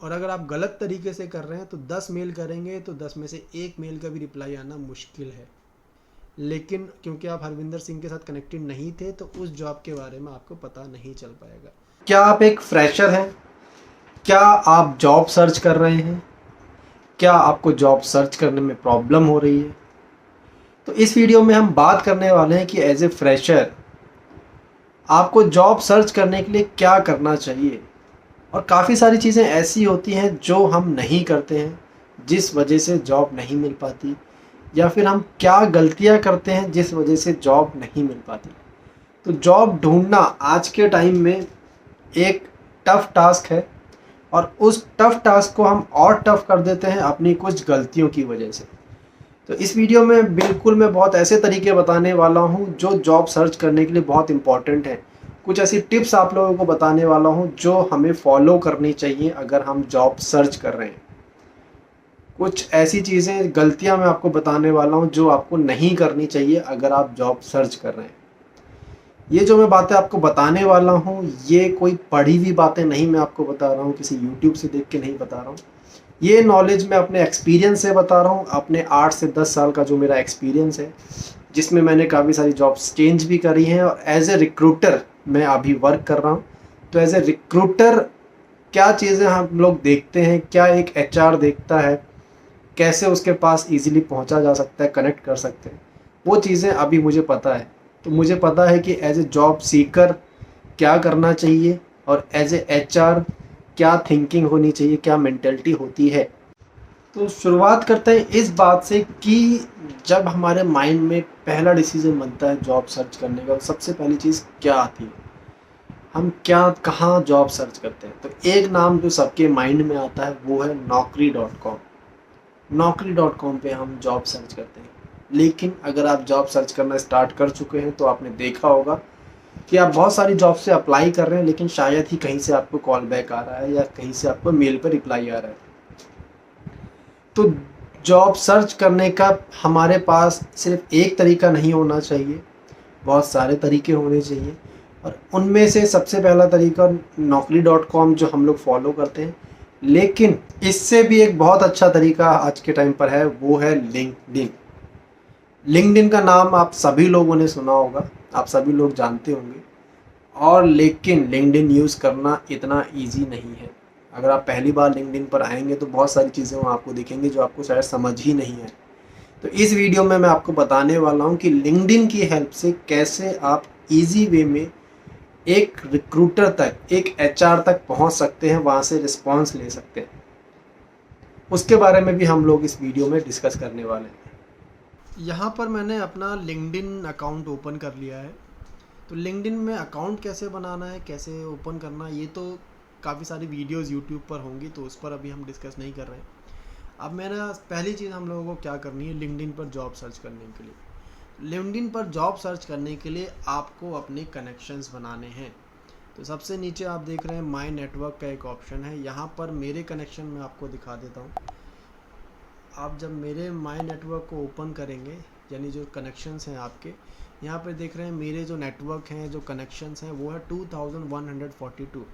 और अगर आप गलत तरीके से कर रहे हैं तो 10 मेल करेंगे तो 10 में से एक मेल का भी रिप्लाई आना मुश्किल है। लेकिन क्योंकि आप हरविंदर सिंह के साथ कनेक्टेड नहीं थे तो उस जॉब के बारे में आपको पता नहीं चल पाएगा। क्या आप एक फ्रेशर हैं? क्या आप जॉब सर्च कर रहे हैं? क्या आपको जॉब सर्च करने में प्रॉब्लम हो रही है? तो इस वीडियो में हम बात करने वाले हैं कि एज ए फ्रेशर आपको जॉब सर्च करने के लिए क्या करना चाहिए। और काफ़ी सारी चीज़ें ऐसी होती हैं जो हम नहीं करते हैं जिस वजह से जॉब नहीं मिल पाती, या फिर हम क्या गलतियां करते हैं जिस वजह से जॉब नहीं मिल पाती। तो जॉब ढूंढना आज के टाइम में एक टफ टास्क है, और उस टफ टास्क को हम और टफ कर देते हैं अपनी कुछ गलतियों की वजह से। तो इस वीडियो में बिल्कुल मैं बहुत ऐसे तरीके बताने वाला हूँ जो जॉब सर्च करने के लिए बहुत इंपॉर्टेंट है। कुछ ऐसी टिप्स आप लोगों को बताने वाला हूँ जो हमें फॉलो करनी चाहिए अगर हम जॉब सर्च कर रहे हैं। कुछ ऐसी चीज़ें, गलतियाँ मैं आपको बताने वाला हूँ जो आपको नहीं करनी चाहिए अगर आप जॉब सर्च कर रहे हैं। ये जो मैं बातें आपको बताने वाला हूँ ये कोई पढ़ी हुई बातें नहीं मैं आपको बता रहा हूँ, किसी यूट्यूब से देख के नहीं बता रहा हूँ। ये नॉलेज मैं अपने एक्सपीरियंस से बता रहा हूँ, अपने 8 से 10 साल का जो मेरा एक्सपीरियंस है, जिसमें मैंने काफ़ी सारी जॉब्स चेंज भी करी हैं और एज ए रिक्रूटर मैं अभी वर्क कर रहा हूँ। तो एज ए रिक्रूटर क्या चीज़ें हम लोग देखते हैं, क्या एक एचआर देखता है, कैसे उसके पास इजीली पहुंचा जा सकता है, कनेक्ट कर सकते हैं, वो चीज़ें अभी मुझे पता है। तो मुझे पता है कि एज ए जॉब सीकर क्या करना चाहिए और एज ए एचआर क्या थिंकिंग होनी चाहिए, क्या मेंटेलिटी होती है। तो शुरुआत करते हैं इस बात से कि जब हमारे माइंड में पहला डिसीजन बनता है जॉब सर्च करने का, तो सबसे पहली चीज़ क्या आती है, हम क्या कहाँ जॉब सर्च करते हैं। तो एक नाम जो सबके माइंड में आता है वो है naukri.com। naukri.com पे हम जॉब सर्च करते हैं। लेकिन अगर आप जॉब सर्च करना स्टार्ट कर चुके हैं तो आपने देखा होगा कि आप बहुत सारी जॉब से अप्लाई कर रहे हैं, लेकिन शायद ही कहीं से आपको कॉल बैक आ रहा है या कहीं से आपको मेल पर रिप्लाई आ रहा है। तो जॉब सर्च करने का हमारे पास सिर्फ एक तरीका नहीं होना चाहिए, बहुत सारे तरीके होने चाहिए। और उनमें से सबसे पहला तरीका naukri.com जो हम लोग फॉलो करते हैं। लेकिन इससे भी एक बहुत अच्छा तरीका आज के टाइम पर है, वो है लिंक्डइन। लिंक्डइन का नाम आप सभी लोगों ने सुना होगा, आप सभी लोग जानते होंगे। और लेकिन लिंक्डइन यूज़ करना इतना ईजी नहीं है। अगर आप पहली बार लिंक्डइन पर आएंगे तो बहुत सारी चीज़ें वहाँ आपको दिखेंगी जो आपको शायद समझ ही नहीं है। तो इस वीडियो में मैं आपको बताने वाला हूँ कि लिंक्डइन की हेल्प से कैसे आप इजी वे में एक रिक्रूटर तक, एक एचआर तक पहुँच सकते हैं, वहाँ से रिस्पॉन्स ले सकते हैं। उसके बारे में भी हम लोग इस वीडियो में डिस्कस करने वाले हैं। यहाँ पर मैंने अपना लिंक्डइन अकाउंट ओपन कर लिया है। तो लिंक्डइन में अकाउंट कैसे बनाना है, कैसे ओपन करना है, ये तो काफ़ी सारी वीडियोस यूट्यूब पर होंगी, तो उस पर अभी हम डिस्कस नहीं कर रहे हैं। अब मेरा पहली चीज़ हम लोगों को क्या करनी है लिंक्डइन पर जॉब सर्च करने के लिए। लिंक्डइन पर जॉब सर्च करने के लिए आपको अपने कनेक्शंस बनाने हैं। तो सबसे नीचे आप देख रहे हैं माय नेटवर्क का एक ऑप्शन है, यहाँ पर मेरे कनेक्शन में आपको दिखा देता हूँ। आप जब मेरे माय नेटवर्क को ओपन करेंगे, यानी जो कनेक्शंस हैं आपके, यहाँ पे देख रहे हैं मेरे जो नेटवर्क हैं, जो कनेक्शंस हैं, वो है 2142,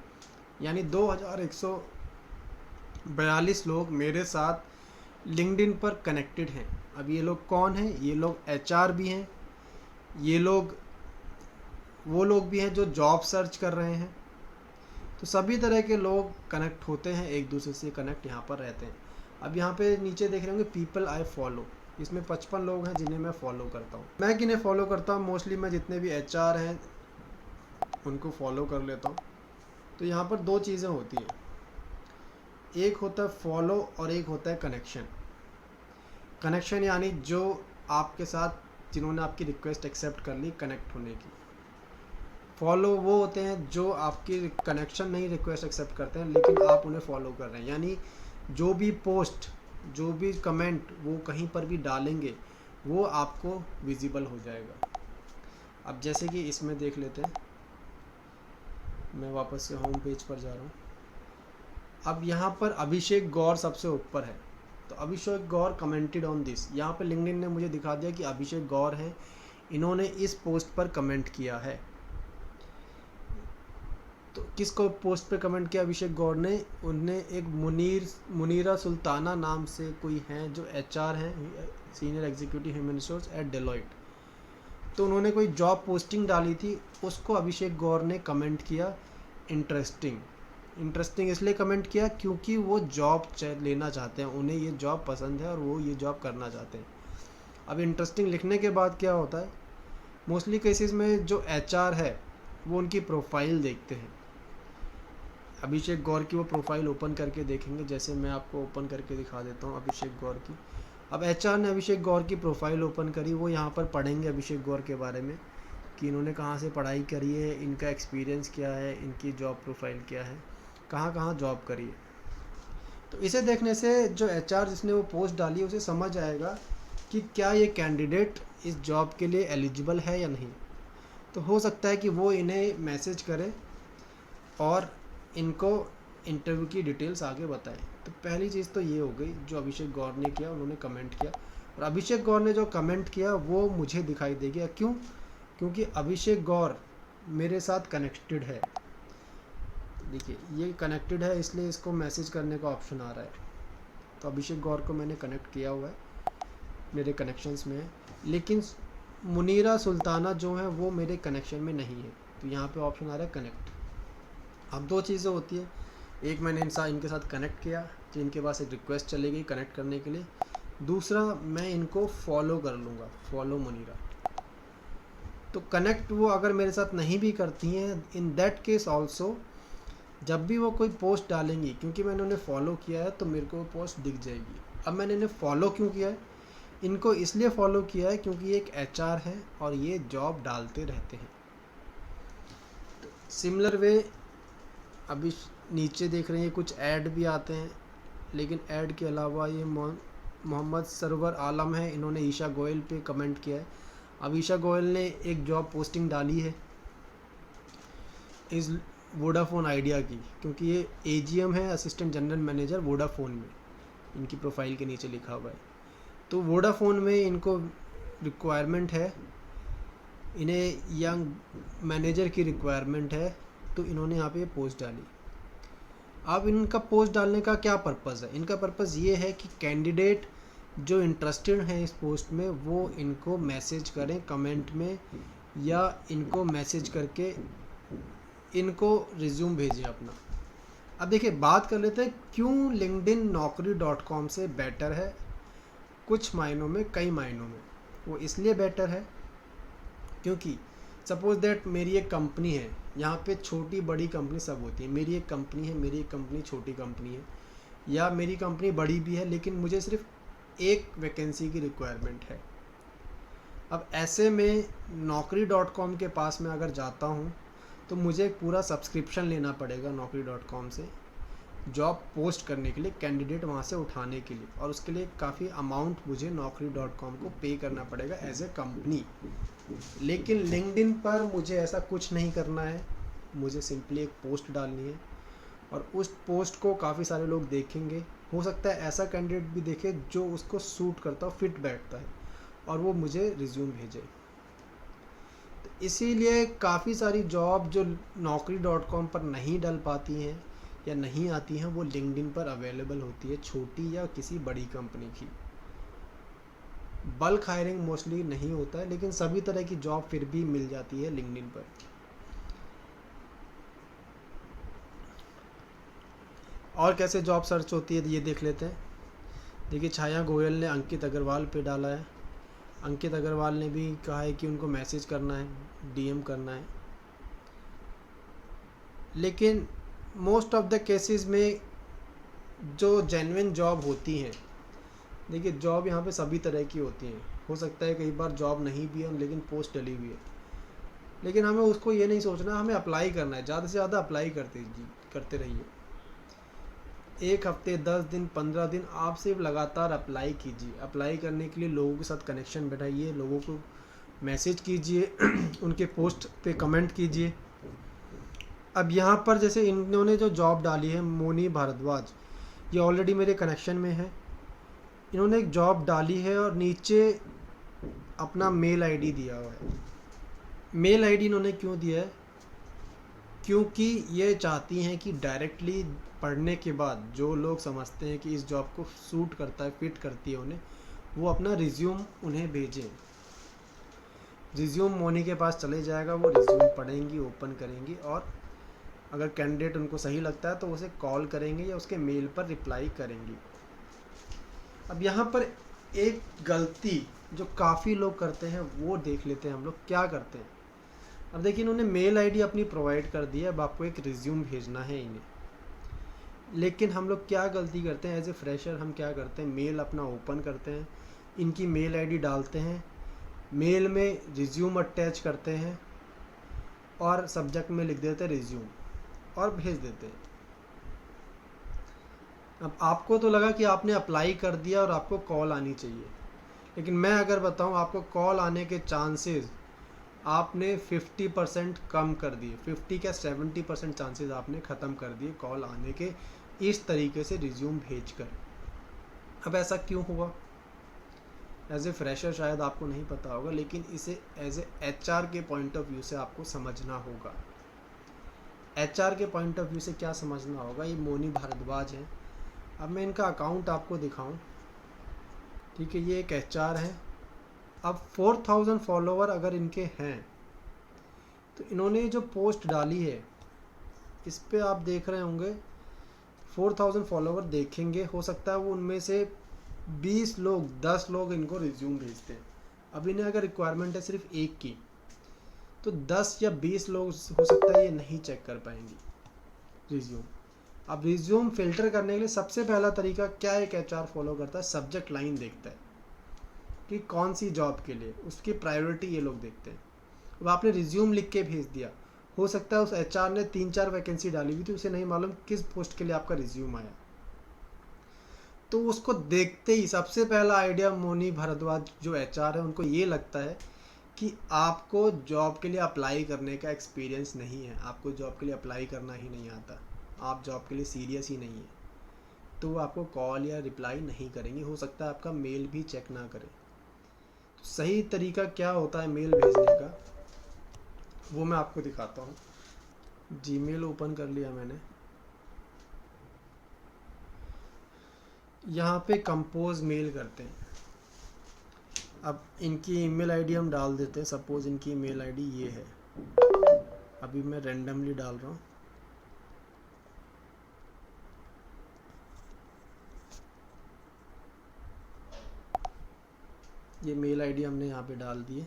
यानी 2142 लोग मेरे साथ लिंक्डइन पर कनेक्टेड हैं। अब ये लोग कौन हैं? ये लोग एचआर भी हैं, ये लोग वो लोग भी हैं जो जॉब सर्च कर रहे हैं। तो सभी तरह के लोग कनेक्ट होते हैं, एक दूसरे से कनेक्ट यहाँ पर रहते हैं। अब यहाँ पे नीचे देख रहे होंगे पीपल आई फॉलो, इसमें 55 लोग हैं जिन्हें मैं फॉलो करता हूँ। मैं किन्हें फॉलो करता हूँ? मोस्टली मैं जितने भी एचआर हैं उनको फॉलो कर लेता हूँ। तो यहाँ पर दो चीज़ें होती हैं, एक होता है फॉलो और एक होता है कनेक्शन। कनेक्शन यानी जो आपके साथ, जिन्होंने आपकी रिक्वेस्ट एक्सेप्ट कर ली कनेक्ट होने की। फॉलो वो होते हैं जो आपकी कनेक्शन नहीं, रिक्वेस्ट एक्सेप्ट करते हैं लेकिन आप उन्हें फॉलो कर रहे हैं, यानी जो भी पोस्ट, जो भी कमेंट वो कहीं पर भी डालेंगे वो आपको विजिबल हो जाएगा। अब जैसे कि इसमें देख लेते हैं, मैं वापस से होम पेज पर जा रहा हूँ। अब यहाँ पर अभिषेक गौर सबसे ऊपर है, तो अभिषेक गौर कमेंटेड ऑन दिस। यहाँ पर लिंक्डइन ने मुझे दिखा दिया कि अभिषेक गौर हैं, इन्होंने इस पोस्ट पर कमेंट किया है। तो किसको पोस्ट पे कमेंट किया अभिषेक गौर ने? उनने एक मुनीरा सुल्ताना नाम से कोई हैं जो HR हैं, senior executive human resource at Deloitte. तो उन्होंने कोई जॉब पोस्टिंग डाली थी, उसको अभिषेक गौर ने कमेंट किया इंटरेस्टिंग इसलिए कमेंट किया क्योंकि वो जॉब लेना चाहते हैं, उन्हें ये जॉब पसंद है और वो ये जॉब करना चाहते हैं। अब इंटरेस्टिंग लिखने के बाद क्या होता है, मोस्टली केसेस में जो HR है वो उनकी प्रोफाइल देखते हैं। अभिषेक गौर की वो प्रोफाइल ओपन करके देखेंगे, जैसे मैं आपको ओपन करके दिखा देता हूँ अभिषेक गौर की। अब HR ने अभिषेक गौर की प्रोफाइल ओपन करी, वो यहाँ पर पढ़ेंगे अभिषेक गौर के बारे में कि इन्होंने कहाँ से पढ़ाई करी है, इनका एक्सपीरियंस क्या है, इनकी जॉब प्रोफाइल क्या है, कहाँ कहाँ जॉब करी है। तो इसे देखने से जो HR जिसने वो पोस्ट डाली उसे समझ आएगा कि क्या ये कैंडिडेट इस जॉब के लिए एलिजिबल है या नहीं। तो हो सकता है कि वो इन्हें मैसेज करे और इनको इंटरव्यू की डिटेल्स आगे बताएं। तो पहली चीज़ तो ये हो गई जो अभिषेक गौर ने किया, उन्होंने कमेंट किया। और अभिषेक गौर ने जो कमेंट किया वो मुझे दिखाई देगा, क्यों? क्योंकि अभिषेक गौर मेरे साथ कनेक्टेड है। देखिए ये कनेक्टेड है, इसलिए इसको मैसेज करने का ऑप्शन आ रहा है। तो अभिषेक गौर को मैंने कनेक्ट किया हुआ है, मेरे कनेक्शंस में है, लेकिन मुनीरा सुल्ताना जो है वो मेरे कनेक्शन में नहीं है। तो यहाँ पे ऑप्शन आ रहा है कनेक्ट। अब दो चीज़ें होती है, एक मैंने इनके साथ कनेक्ट किया तो इनके पास एक रिक्वेस्ट चली गई कनेक्ट करने के लिए, दूसरा मैं इनको फॉलो कर लूँगा, फॉलो मुनीरा। तो कनेक्ट वो अगर मेरे साथ नहीं भी करती हैं, इन दैट केस ऑल्सो जब भी वो कोई पोस्ट डालेंगी, क्योंकि मैंने उन्हें फॉलो किया है तो मेरे को वो पोस्ट दिख जाएगी। अब मैंने इन्हें फॉलो क्यों किया है? इनको इसलिए फॉलो किया है क्योंकि ये एक HR है और ये जॉब डालते रहते हैं। तो सिमिलर वे अभी नीचे देख रहे हैं कुछ ऐड भी आते हैं, लेकिन ऐड के अलावा ये मोहम्मद सरवर आलम है, इन्होंने ईशा गोयल पे कमेंट किया है। अब ईशा गोयल ने एक जॉब पोस्टिंग डाली है इस वोडाफोन आइडिया की, क्योंकि ये AGM है, असिस्टेंट जनरल मैनेजर वोडाफोन में, इनकी प्रोफाइल के नीचे लिखा हुआ है। तो वोडाफोन में इनको रिक्वायरमेंट है, इन्हें यंग मैनेजर की रिक्वायरमेंट है, तो इन्होंने यहाँ पे पोस्ट डाली। अब इनका पोस्ट डालने का क्या पर्पज़ है? इनका पर्पज़ ये है कि कैंडिडेट जो इंटरेस्टेड हैं इस पोस्ट में वो इनको मैसेज करें कमेंट में, या इनको मैसेज करके इनको रिज्यूम भेजें अपना। अब देखिए बात कर लेते हैं क्यों लिंक्डइन naukri.com से बेटर है। कुछ मायनों में, कई मायनों में वो इसलिए बेटर है क्योंकि सपोज दैट मेरी एक कंपनी है, यहाँ पे छोटी बड़ी कंपनी सब होती है, मेरी एक कंपनी है, मेरी एक कंपनी छोटी कंपनी है, या मेरी कंपनी बड़ी भी है लेकिन मुझे सिर्फ एक वैकेंसी की रिक्वायरमेंट है। अब ऐसे में naukri.com के पास में अगर जाता हूँ तो मुझे एक पूरा सब्सक्रिप्शन लेना पड़ेगा naukri.com से जॉब पोस्ट करने के लिए, कैंडिडेट वहाँ से उठाने के लिए, और उसके लिए काफ़ी अमाउंट मुझे naukri.com को पे करना पड़ेगा एज ए कंपनी। लेकिन लिंक्डइन पर मुझे ऐसा कुछ नहीं करना है, मुझे सिंपली एक पोस्ट डालनी है और उस पोस्ट को काफ़ी सारे लोग देखेंगे। हो सकता है ऐसा कैंडिडेट भी देखे जो उसको सूट करता हो, फिट बैठता है, और वो मुझे रिज्यूम भेजे। तो इसीलिए काफ़ी सारी जॉब जो naukri.com पर नहीं डल पाती हैं या नहीं आती हैं वो लिंक्डइन पर अवेलेबल होती है, छोटी या किसी बड़ी कंपनी की। बल्क हायरिंग मोस्टली नहीं होता है, लेकिन सभी तरह की जॉब फिर भी मिल जाती है लिंक्डइन पर। और कैसे जॉब सर्च होती है ये देख लेते हैं। देखिए छाया गोयल ने अंकित अग्रवाल पे डाला है, अंकित अग्रवाल ने भी कहा है कि उनको मैसेज करना है, DM करना है। लेकिन मोस्ट ऑफ द केसेस में जो जेन्युइन जॉब होती हैं, देखिए जॉब यहाँ पे सभी तरह की होती हैं। हो सकता है कई बार जॉब नहीं भी है लेकिन पोस्ट डली हुई है, लेकिन हमें उसको ये नहीं सोचना, हमें अप्लाई करना है, ज़्यादा से ज़्यादा अप्लाई करते रहिए। 1 हफ्ते, 10 दिन, 15 दिन आप सिर्फ लगातार अप्लाई कीजिए। अप्लाई करने के लिए लोगों के साथ कनेक्शन बैठाइए, लोगों को मैसेज कीजिए, उनके पोस्ट पे कमेंट कीजिए। अब यहाँ पर जैसे इन्होंने जो जॉब डाली है, मोनी भारद्वाज, ये ऑलरेडी मेरे कनेक्शन में है। इन्होंने एक जॉब डाली है और नीचे अपना मेल ID दिया हुआ है। मेल ID इन्होंने क्यों दिया है? क्योंकि ये चाहती हैं कि डायरेक्टली पढ़ने के बाद जो लोग समझते हैं कि इस जॉब को सूट करता है, फिट करती है उन्हें, वो अपना रिज्यूम उन्हें भेजें। रिज्यूम मोनी के पास चले जाएगा, वो रिज्यूम पढ़ेंगी, ओपन करेंगी, और अगर कैंडिडेट उनको सही लगता है तो उसे कॉल करेंगे या उसके मेल पर रिप्लाई करेंगी। अब यहाँ पर एक गलती जो काफ़ी लोग करते हैं वो देख लेते हैं हम लोग क्या करते हैं। अब देखिए, इन्होंने मेल आईडी अपनी प्रोवाइड कर दी है, अब आपको एक रिज्यूम भेजना है इन्हें। लेकिन हम लोग क्या गलती करते हैं एज ए फ्रेशर, हम क्या करते हैं, मेल अपना ओपन करते हैं, इनकी मेल आईडी डालते हैं, मेल में रिज्यूम अटैच करते हैं और सब्जेक्ट में लिख देते हैं रिज्यूम और भेज देते हैं। अब आपको तो लगा कि आपने अप्लाई कर दिया और आपको कॉल आनी चाहिए, लेकिन मैं अगर बताऊं, आपको कॉल आने के चांसेस आपने 50% कम कर दिए। 50 क्या 70% चांसेस आपने ख़त्म कर दिए कॉल आने के, इस तरीके से रिज्यूम भेजकर। अब ऐसा क्यों हुआ? एज ए फ्रेशर शायद आपको नहीं पता होगा, लेकिन इसे एज ए एचआर के पॉइंट ऑफ व्यू से आपको समझना होगा। एचआर के पॉइंट ऑफ व्यू से क्या समझना होगा? ये मोनी भारद्वाज हैं। अब मैं इनका अकाउंट आपको दिखाऊं, ठीक है, ये एक एचआर है। अब 4000 फॉलोवर अगर इनके हैं तो इन्होंने जो पोस्ट डाली है इस पे आप देख रहे होंगे 4000 फॉलोवर देखेंगे, हो सकता है वो उनमें से 20 लोग 10 लोग इनको रिज्यूम भेजते हैं। अब इन्हें अगर रिक्वायरमेंट है सिर्फ एक की, तो 10 या 20 लोग हो सकता है ये नहीं चेक कर पाएंगे रिज्यूम। अब रिज्यूम फिल्टर करने के लिए सबसे पहला तरीका क्या एक एचआर फॉलो करता है, सब्जेक्ट लाइन देखता है कि कौन सी जॉब के लिए, उसकी प्रायोरिटी ये लोग देखते हैं। अब आपने रिज्यूम लिख के भेज दिया, हो सकता है उस एचआर ने 3-4 वैकेंसी डाली हुई थी, उसे नहीं मालूम किस पोस्ट के लिए आपका रिज्यूम आया, तो उसको देखते ही सबसे पहला आइडिया मोनी भारद्वाज जो एचआर है उनको ये लगता है कि आपको जॉब के लिए अप्लाई करने का एक्सपीरियंस नहीं है, आपको जॉब के लिए अप्लाई करना ही नहीं आता, आप जॉब के लिए सीरियस ही नहीं है, तो वो आपको कॉल या रिप्लाई नहीं करेंगे, हो सकता है आपका मेल भी चेक ना करें। तो सही तरीका क्या होता है मेल भेजने का, वो मैं आपको दिखाता हूँ। जीमेल ओपन कर लिया मैंने, यहाँ पे कंपोज मेल करते हैं। अब इनकी ईमेल आईडी हम डाल देते हैं, सपोज इनकी ईमेल आईडी ये है, अभी मैं रैंडमली डाल रहा हूँ। ये मेल आईडी हमने यहाँ पे डाल दी है।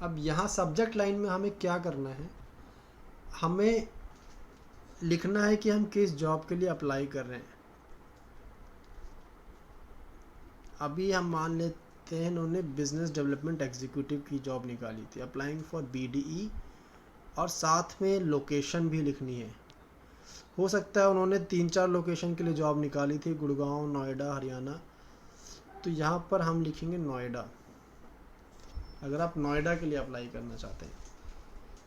अब यहाँ सब्जेक्ट लाइन में हमें क्या करना है, हमें लिखना है कि हम किस जॉब के लिए अप्लाई कर रहे हैं। अभी हम मान लेते हैं इन्होंने बिजनेस डेवलपमेंट एग्जीक्यूटिव की जॉब निकाली थी, अप्लाइंग फॉर बीडीई, और साथ में लोकेशन भी लिखनी है। हो सकता है उन्होंने 3-4 लोकेशन के लिए जॉब निकाली थी, गुड़गांव, नोएडा, हरियाणा, तो यहाँ पर हम लिखेंगे नोएडा, अगर आप नोएडा के लिए अप्लाई करना चाहते हैं।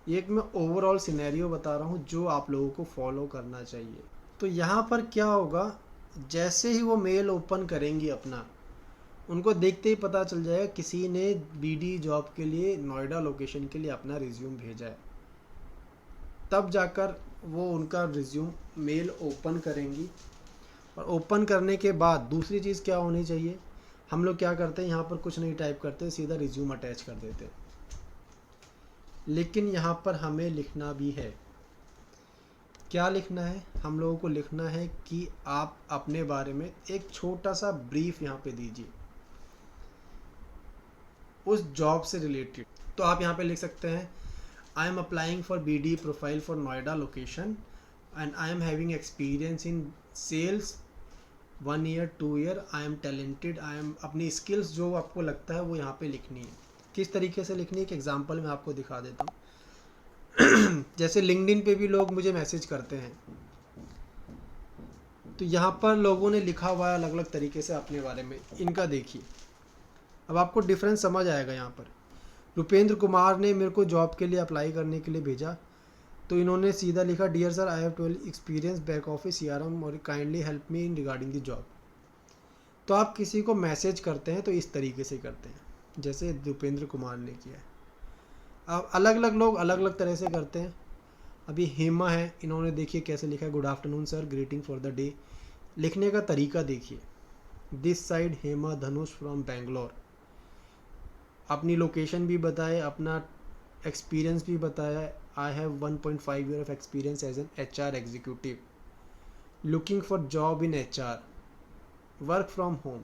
ये एक मैं ओवरऑल सिनेरियो बता रहा हूँ जो आप लोगों को फॉलो करना चाहिए। तो यहाँ पर क्या होगा, जैसे ही वो मेल ओपन करेंगी अपना, उनको देखते ही पता चल जाएगा किसी ने बीडी जॉब के लिए नोएडा लोकेशन के लिए अपना रिज्यूम भेजा है, तब जाकर वो उनका रिज्यूम मेल ओपन करेंगी। और ओपन करने के बाद दूसरी चीज़ क्या होनी चाहिए, हम लोग क्या करते हैं, यहाँ पर कुछ नहीं टाइप करते, सीधा रिज्यूम अटैच कर देते हैं। लेकिन यहाँ पर हमें लिखना भी है, क्या लिखना है, हम लोगों को लिखना है कि आप अपने बारे में एक छोटा सा ब्रीफ यहाँ पे दीजिए उस जॉब से रिलेटेड। तो आप यहाँ पे लिख सकते हैं, I am applying for BD profile for Noida location and I am having experience in sales 1 year 2 year, I am talented, I am, अपनी स्किल्स जो आपको लगता है वो यहाँ पे लिखनी है। किस तरीके से लिखनी है, एक एग्जांपल मैं आपको दिखा देता हूँ। जैसे लिंक्डइन पे भी लोग मुझे मैसेज करते हैं, तो यहाँ पर लोगों ने लिखा हुआ है अलग अलग तरीके से अपने बारे में, इनका देखिए, अब आपको डिफरेंस समझ आएगा। यहाँ पर रुपेंद्र कुमार ने मेरे को जॉब के लिए अप्लाई करने के लिए भेजा, तो इन्होंने सीधा लिखा, dear sir I have 12 experience back office CRM और kindly help me in regarding the job. तो आप किसी को मैसेज करते हैं तो इस तरीके से करते हैं जैसे दीपेंद्र कुमार ने किया है। अब अलग अलग लोग अलग अलग तरह से करते हैं। अभी हेमा है, इन्होंने देखिए कैसे लिखा है, good afternoon sir, greeting for the day. लिखने का तरीका देखिए, this side Hema Dhanush from Bangalore. अपनी लोकेशन भी बताए, अपना एक्सपीरियंस भी बताया, I have 1.5 year of experience as an HR executive, looking for job in HR, work from home.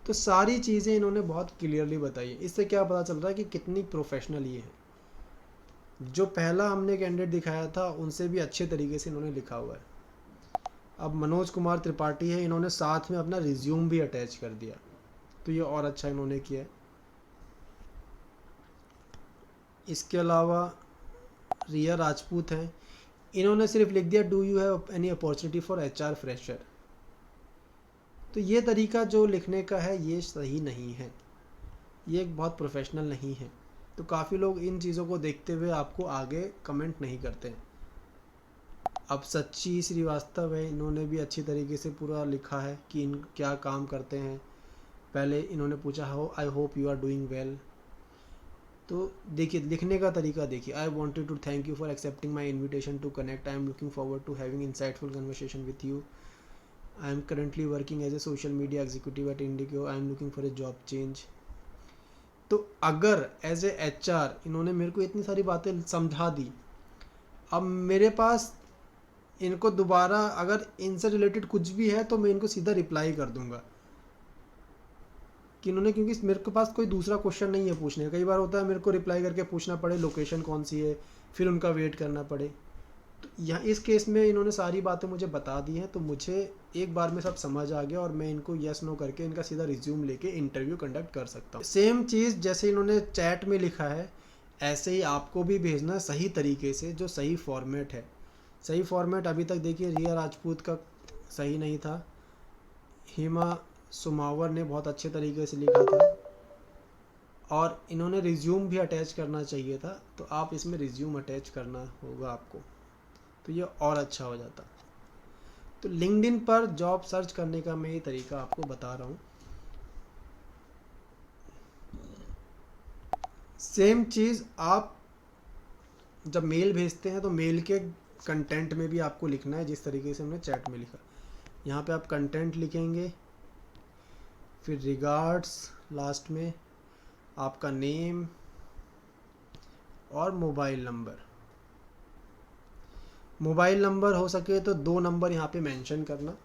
तो सारी चीज़ें इन्होंने बहुत क्लियरली बताई है। इससे क्या पता चल रहा है कि कितनी प्रोफेशनल ये है। जो पहला हमने कैंडिडेट दिखाया था उनसे भी अच्छे तरीके से इन्होंने लिखा हुआ है। अब मनोज कुमार त्रिपाठी है, इन्होंने साथ में अपना रिज्यूम भी अटैच कर दिया, तो ये और अच्छा इन्होंने किया है। इसके अलावा रिया राजपूत हैं, इन्होंने सिर्फ लिख दिया, do you have any opportunity for HR fresher. तो ये तरीका जो लिखने का है ये सही नहीं है, ये एक बहुत प्रोफेशनल नहीं है। तो काफ़ी लोग इन चीज़ों को देखते हुए आपको आगे कमेंट नहीं करते हैं। अब सच्ची श्रीवास्तव है, इन्होंने भी अच्छी तरीके से पूरा लिखा है कि इन क्या काम करते हैं। पहले इन्होंने पूछा, how I hope you are doing well. तो देखिए लिखने का तरीका देखिए, I wanted to thank you for accepting my invitation to connect, I am looking forward to having insightful conversation with you, I am currently working as a social media executive at IndiGo, I am looking for a job change. तो अगर as a HR इन्होंने मेरे को इतनी सारी बातें समझा दी, अब मेरे पास इनको दोबारा अगर इनसे रिलेटेड कुछ भी है तो मैं इनको सीधा रिप्लाई कर दूंगा कि इन्होंने, क्योंकि मेरे के पास कोई दूसरा क्वेश्चन नहीं है पूछने। कई बार होता है मेरे को रिप्लाई करके पूछना पड़े लोकेशन कौन सी है, फिर उनका वेट करना पड़े। तो यहाँ इस केस में इन्होंने सारी बातें मुझे बता दी हैं, तो मुझे एक बार में सब समझ आ गया और मैं इनको यस नो करके इनका सीधा रिज्यूम लेके इंटरव्यू कंडक्ट कर सकता हूँ। सेम चीज़ जैसे इन्होंने चैट में लिखा है ऐसे ही आपको भी भेजना सही तरीके से, जो सही फॉर्मेट है। सही फॉर्मेट अभी तक देखिए रिया राजपूत का सही नहीं था, हेमा सुमावर ने बहुत अच्छे तरीके से लिखा था, और इन्होंने रिज्यूम भी अटैच करना चाहिए था, तो आप इसमें रिज्यूम अटैच करना होगा आपको, तो ये और अच्छा हो जाता। तो लिंक्डइन पर जॉब सर्च करने का मैं ये तरीका आपको बता रहा हूँ। सेम चीज़ आप जब मेल भेजते हैं तो मेल के कंटेंट में भी आपको लिखना है जिस तरीके से हमने चैट में लिखा। यहाँ पे आप कंटेंट लिखेंगे, फिर रिगार्ड्स, लास्ट में आपका नेम और मोबाइल नंबर। मोबाइल नंबर हो सके तो 2 नंबर यहाँ पे मेंशन करना।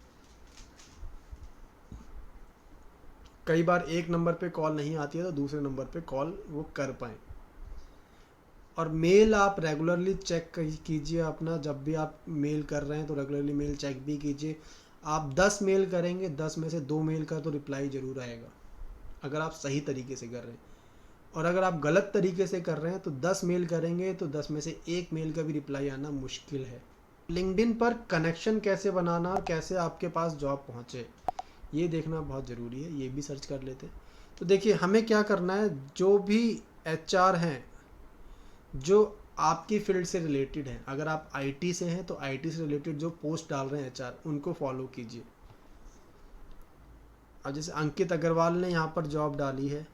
कई बार एक नंबर पे कॉल नहीं आती है तो दूसरे नंबर पे कॉल वो कर पाएँ। और मेल आप रेगुलरली चेक कीजिए अपना, जब भी आप मेल कर रहे हैं तो रेगुलरली मेल चेक भी कीजिए। आप 10 मेल करेंगे, 10 में से 2 मेल का तो रिप्लाई ज़रूर आएगा अगर आप सही तरीके से कर रहे हैं। और अगर आप गलत तरीके से कर रहे हैं तो 10 मेल करेंगे तो 10 में से 1 मेल का भी रिप्लाई आना मुश्किल है। लिंक्डइन पर कनेक्शन कैसे बनाना और कैसे आपके पास जॉब पहुंचे ये देखना बहुत ज़रूरी है, ये भी सर्च कर लेते हैं। तो देखिए हमें क्या करना है, जो भी HR हैं जो आपकी फील्ड से रिलेटेड हैं, अगर आप IT से हैं तो IT से रिलेटेड जो पोस्ट डाल रहे हैं HR उनको फॉलो कीजिए। अब जैसे अंकित अग्रवाल ने यहाँ पर जॉब डाली है,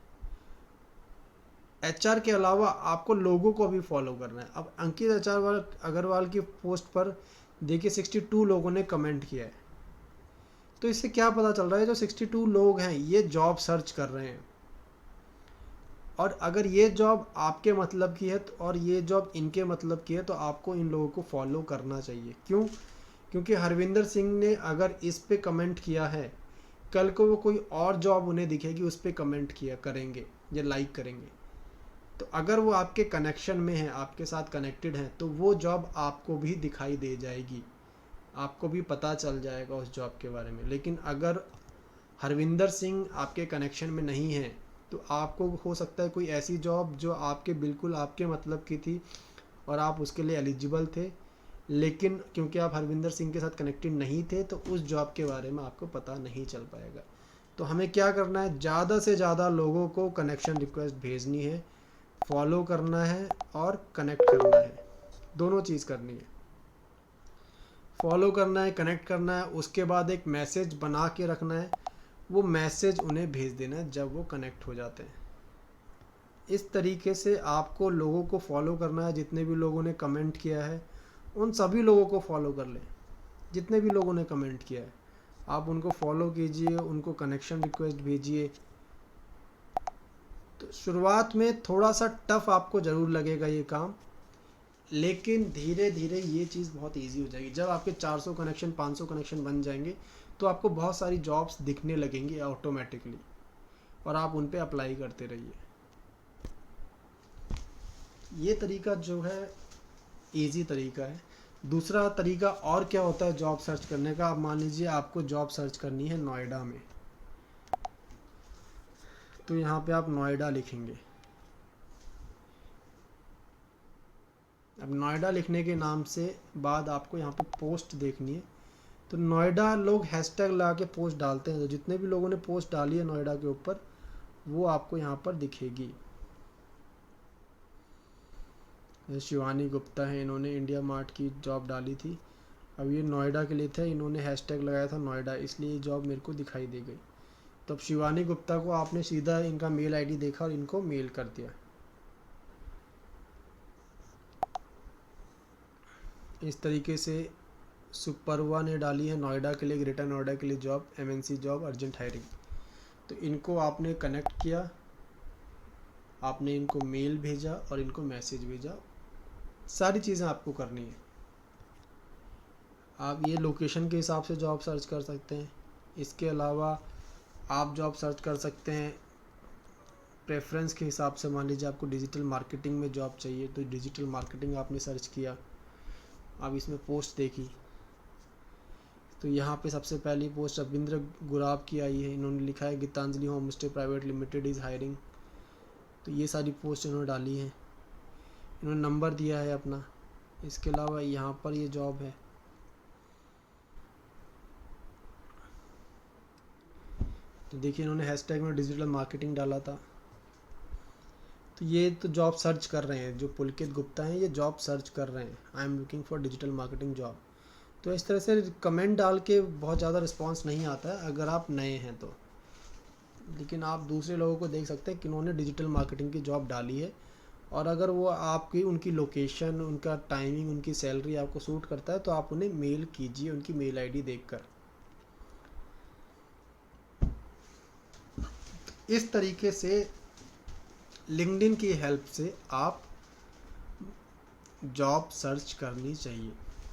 HR के अलावा आपको लोगों को भी फॉलो करना है। अब अंकित अग्रवाल की पोस्ट पर देखिए 62 लोगों ने कमेंट किया है, तो इससे क्या पता चल रहा है जो 62 लोग हैं ये जॉब सर्च कर रहे हैं, और अगर ये जॉब आपके मतलब की है और ये जॉब इनके मतलब की है तो आपको इन लोगों को फॉलो करना चाहिए। क्यों? क्योंकि हरविंदर सिंह ने अगर इस पे कमेंट किया है, कल को वो कोई और जॉब उन्हें दिखेगी उस पे कमेंट किया करेंगे या लाइक करेंगे, तो अगर वो आपके कनेक्शन में है, आपके साथ कनेक्टेड हैं, तो वो जॉब आपको भी दिखाई दे जाएगी, आपको भी पता चल जाएगा उस जॉब के बारे में। लेकिन अगर हरविंदर सिंह आपके कनेक्शन में नहीं है तो आपको हो सकता है कोई ऐसी जॉब जो आपके बिल्कुल आपके मतलब की थी और आप उसके लिए एलिजिबल थे, लेकिन क्योंकि आप हरविंदर सिंह के साथ कनेक्टेड नहीं थे तो उस जॉब के बारे में आपको पता नहीं चल पाएगा। तो हमें क्या करना है, ज़्यादा से ज़्यादा लोगों को कनेक्शन रिक्वेस्ट भेजनी है, फॉलो करना है और कनेक्ट करना है। दोनों चीज़ करनी है, फॉलो करना है, कनेक्ट करना है, उसके बाद एक मैसेज बना के रखना है, वो मैसेज उन्हें भेज देना है जब वो कनेक्ट हो जाते हैं। इस तरीके से आपको लोगों को फॉलो करना है। जितने भी लोगों ने कमेंट किया है उन सभी लोगों को फॉलो कर लें, जितने भी लोगों ने कमेंट किया है आप उनको फॉलो कीजिए, उनको कनेक्शन रिक्वेस्ट भेजिए। तो शुरुआत में थोड़ा सा टफ आपको ज़रूर लगेगा ये काम, लेकिन धीरे धीरे ये चीज़ बहुत इजी हो जाएगी। जब आपके 400 कनेक्शन 500 कनेक्शन बन जाएंगे तो आपको बहुत सारी जॉब्स दिखने लगेंगी ऑटोमेटिकली, और आप उन पे अप्लाई करते रहिए। ये तरीका जो है इजी तरीका है। दूसरा तरीका और क्या होता है जॉब सर्च करने का। आप मान लीजिए आपको जॉब सर्च करनी है नोएडा में, तो यहाँ पे आप नोएडा लिखेंगे। अब नोएडा लिखने के नाम से बाद आपको यहाँ पे पोस्ट देखनी है। तो नोएडा लोग हैशटैग लगा के पोस्ट डालते हैं, तो जितने भी लोगों ने पोस्ट डाली है नोएडा के ऊपर वो आपको यहाँ पर दिखेगी। शिवानी गुप्ता है, इन्होंने इंडिया मार्ट की जॉब डाली थी। अब ये नोएडा के लिए था, इन्होंने हैशटैग लगाया था नोएडा, इसलिए ये जॉब मेरे को दिखाई दे गई। तो अब शिवानी गुप्ता को आपने सीधा इनका मेल आईडी देखा और इनको मेल कर दिया। इस तरीके से सुपरवा ने डाली है नोएडा के लिए, ग्रेटर नोएडा के लिए job, MNC job, urgent hiring. तो इनको आपने कनेक्ट किया, आपने इनको मेल भेजा और इनको मैसेज भेजा। सारी चीज़ें आपको करनी है। आप ये लोकेशन के हिसाब से जॉब सर्च कर सकते हैं। इसके अलावा आप जॉब सर्च कर सकते हैं प्रेफरेंस के हिसाब से। मान लीजिए आपको डिजिटल मार्केटिंग में जॉब चाहिए, तो डिजिटल मार्केटिंग आपने सर्च किया, अब इसमें पोस्ट देखी, तो यहाँ पे सबसे पहली पोस्ट रविंद्र गुराब की आई है। इन्होंने लिखा है Geetanjali home stay private limited is hiring. तो ये सारी पोस्ट इन्होंने डाली हैं, इन्होंने नंबर दिया है अपना। इसके अलावा यहाँ पर ये जॉब है, तो देखिए इन्होंने हैशटैग में डिजिटल मार्केटिंग डाला था। तो ये तो जॉब सर्च कर रहे हैं, जो पुलकित गुप्ता हैं ये जॉब सर्च कर रहे हैं, I am looking for digital marketing job. तो इस तरह से कमेंट डाल के बहुत ज़्यादा रिस्पांस नहीं आता है अगर आप नए हैं तो, लेकिन आप दूसरे लोगों को देख सकते हैं कि उन्होंने डिजिटल मार्केटिंग की जॉब डाली है, और अगर वो आपकी उनकी लोकेशन, उनका टाइमिंग, उनकी सैलरी आपको सूट करता है तो आप उन्हें मेल कीजिए उनकी मेल आईडी देखकर। इस तरीके से लिंक्डइन की हेल्प से आप जॉब सर्च करनी चाहिए।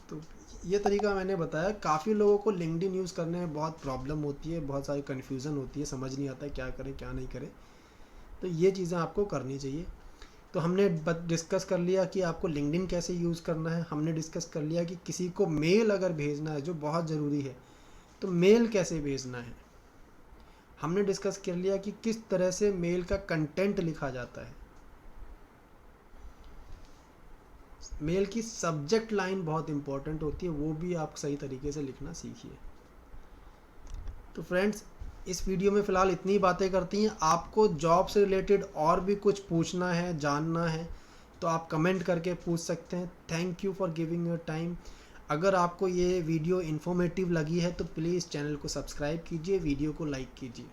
तो ये तरीका मैंने बताया। काफ़ी लोगों को लिंक्डइन यूज़ करने में बहुत प्रॉब्लम होती है, बहुत सारी कन्फ्यूज़न होती है, समझ नहीं आता है क्या करें क्या नहीं करें। तो ये चीज़ें आपको करनी चाहिए। तो हमने डिस्कस कर लिया कि आपको लिंक्डइन कैसे यूज़ करना है, हमने डिस्कस कर लिया कि किसी को मेल अगर भेजना है जो बहुत ज़रूरी है तो मेल कैसे भेजना है, हमने डिस्कस कर लिया कि किस तरह से मेल का कंटेंट लिखा जाता है, मेल की सब्जेक्ट लाइन बहुत इंपॉर्टेंट होती है, वो भी आप सही तरीके से लिखना सीखिए। तो फ्रेंड्स इस वीडियो में फ़िलहाल इतनी बातें करती हैं। आपको जॉब से रिलेटेड और भी कुछ पूछना है, जानना है, तो आप कमेंट करके पूछ सकते हैं। Thank you for giving your time. अगर आपको ये वीडियो इन्फॉर्मेटिव लगी है तो प्लीज़ चैनल को सब्सक्राइब कीजिए, वीडियो को लाइक कीजिए।